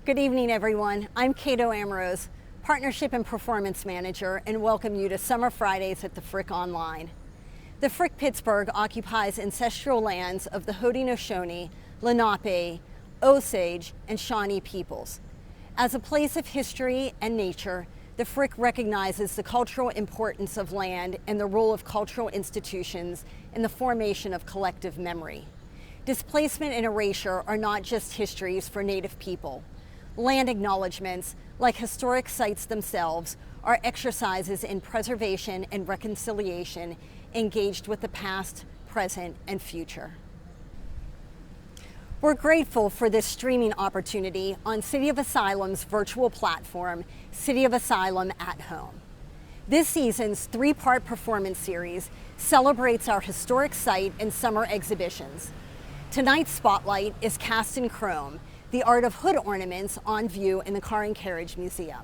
Good evening, everyone. I'm Cato Ambrose, Partnership and Performance Manager, and welcome you to Summer Fridays at the Frick Online. The Frick Pittsburgh occupies ancestral lands of the Haudenosaunee, Lenape, Osage, and Shawnee peoples. As a place of history and nature, the Frick recognizes the cultural importance of land and the role of cultural institutions in the formation of collective memory. Displacement and erasure are not just histories for Native people. Land acknowledgements, like historic sites themselves, are exercises in preservation and reconciliation engaged with the past, present, and future. We're grateful for this streaming opportunity on City of Asylum's virtual platform, City of Asylum at Home. This season's three-part performance series celebrates our historic site and summer exhibitions. Tonight's spotlight is Cast in Chrome, the art of hood ornaments on view in the Car and Carriage Museum.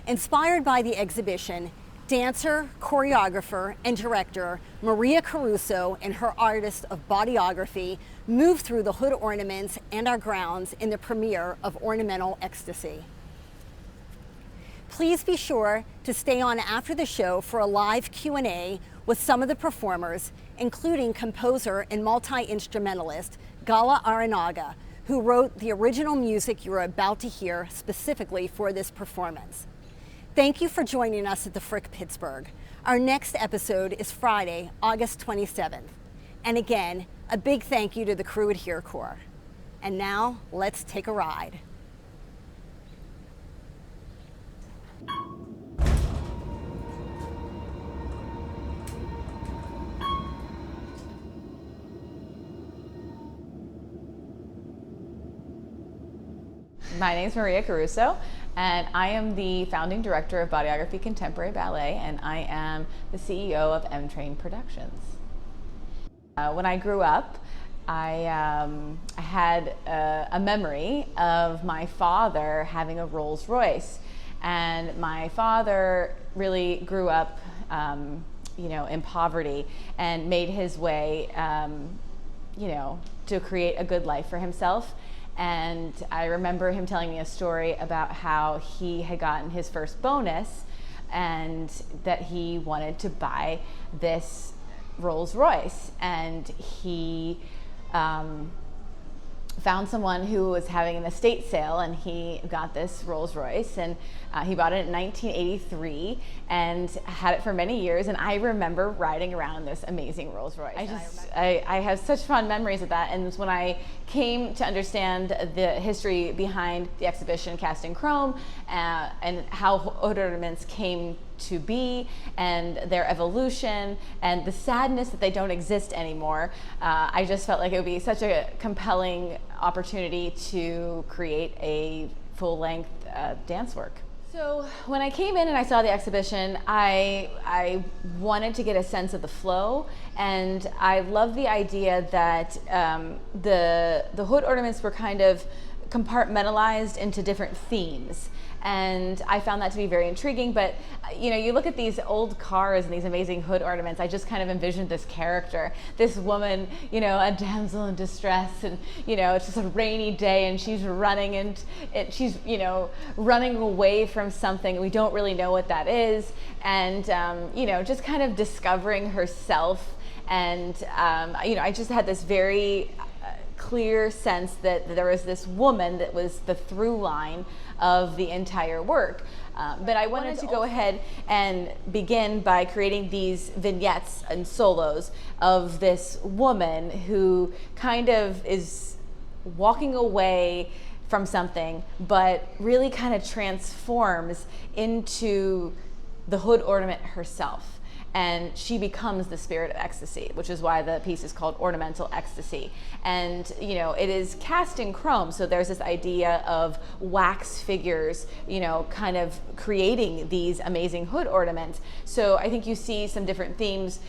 Inspired by the exhibition, dancer, choreographer, and director Maria Caruso and her artist of bodyography moved through the hood ornaments and our grounds in the premiere of Ornamental Ecstasy. Please be sure to stay on after the show for a live Q&A with some of the performers, including composer and multi-instrumentalist Gala Aranaga, who wrote the original music you're about to hear specifically for this performance. Thank you for joining us at the Frick Pittsburgh. Our next episode is Friday, August 27th. And again, a big thank you to the crew at Here Corps. And now, let's take a ride. My name is Maria Caruso, and I am the founding director of Bodyography Contemporary Ballet, and I am the CEO of M-Train Productions. When I grew up, I had a memory of my father having a Rolls Royce, and my father really grew up, in poverty and made his way, to create a good life for himself. And I remember him telling me a story about how he had gotten his first bonus and that he wanted to buy this Rolls Royce. And he found someone who was having an estate sale, and he got this Rolls Royce, and he bought it in 1983 and had it for many years. And I remember riding around in this amazing Rolls Royce. I have such fond memories of that. And when I came to understand the history behind the exhibition Cast in Chrome and how hood ornaments came to be and their evolution and the sadness that they don't exist anymore, I just felt like it would be such a compelling opportunity to create a full-length dance work. So when I came in and I saw the exhibition, I wanted to get a sense of the flow, and I love the idea that the hood ornaments were kind of compartmentalized into different themes. And I found that to be very intriguing. But you look at these old cars and these amazing hood ornaments, I just kind of envisioned this character, this woman, a damsel in distress, and it's just a rainy day and she's running, and she's running away from something. We don't really know what that is, and just kind of discovering herself. And I just had this very clear sense that there was this woman that was the through line of the entire work. But I wanted to go ahead and begin by creating these vignettes and solos of this woman who kind of is walking away from something, but really kind of transforms into the hood ornament herself. And she becomes the spirit of ecstasy, which is why the piece is called Ornamental Ecstasy. And it is cast in chrome, so there's this idea of wax figures, kind of creating these amazing hood ornaments. So I think you see some different themes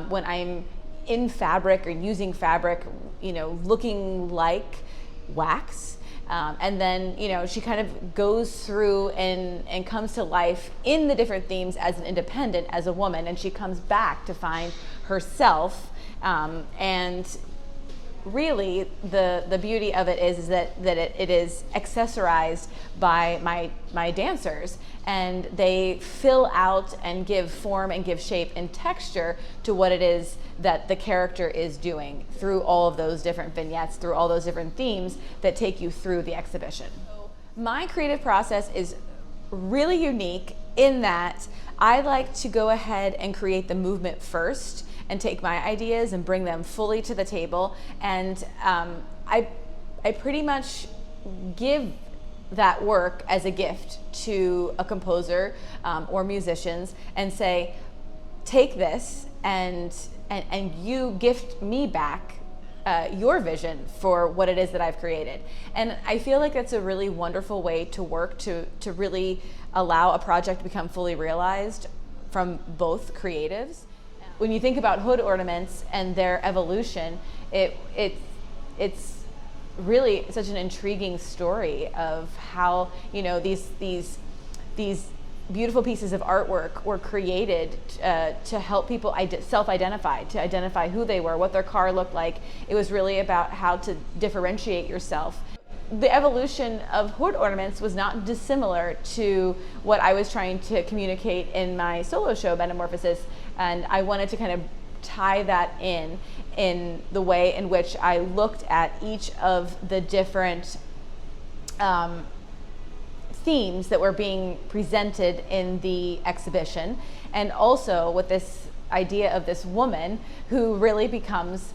when I'm in fabric or using fabric, looking like wax. And then, she kind of goes through and comes to life in the different themes as an independent, as a woman, and she comes back to find herself and really the beauty of it is that it is accessorized by my dancers, and they fill out and give form and give shape and texture to what it is that the character is doing through all of those different vignettes, through all those different themes that take you through the exhibition. My creative process is really unique in that I like to go ahead and create the movement first and take my ideas and bring them fully to the table. And I pretty much give that work as a gift to a composer or musicians and say, take this and you gift me back your vision for what it is that I've created. And I feel like that's a really wonderful way to work to really allow a project to become fully realized from both creatives. When you think about hood ornaments and their evolution, it's really such an intriguing story of how, you know, these beautiful pieces of artwork were created to help people self-identify, to identify who they were, what their car looked like. It was really about how to differentiate yourself. The evolution of hood ornaments was not dissimilar to what I was trying to communicate in my solo show, Metamorphosis, and I wanted to kind of tie that in the way in which I looked at each of the different themes that were being presented in the exhibition, and also with this idea of this woman who really becomes,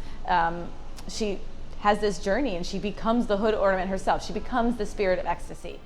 she has this journey and she becomes the hood ornament herself. She becomes the spirit of ecstasy.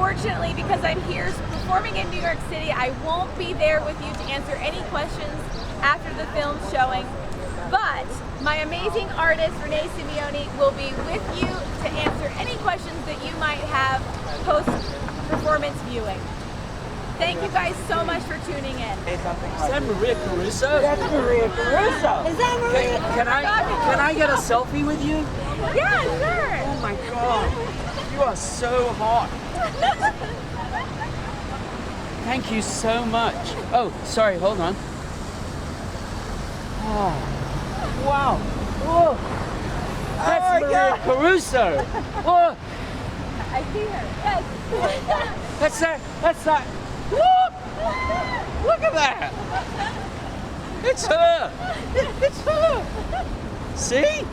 unfortunately, because I'm here performing in New York City, I won't be there with you to answer any questions after the film's showing. But my amazing artist, Renee Simeone, will be with you to answer any questions that you might have post-performance viewing. Thank you guys so much for tuning in. Is that Maria Caruso? That's Maria Caruso. Is that Maria? Can I get a selfie with you? Yeah, sure. Oh my god, you are so hot. Thank you so much. Oh, sorry, hold on. Oh, wow. Whoa. That's Maria Caruso. Whoa. I see her. Yes. That's that. Look! Look at that! It's her! It's her! See?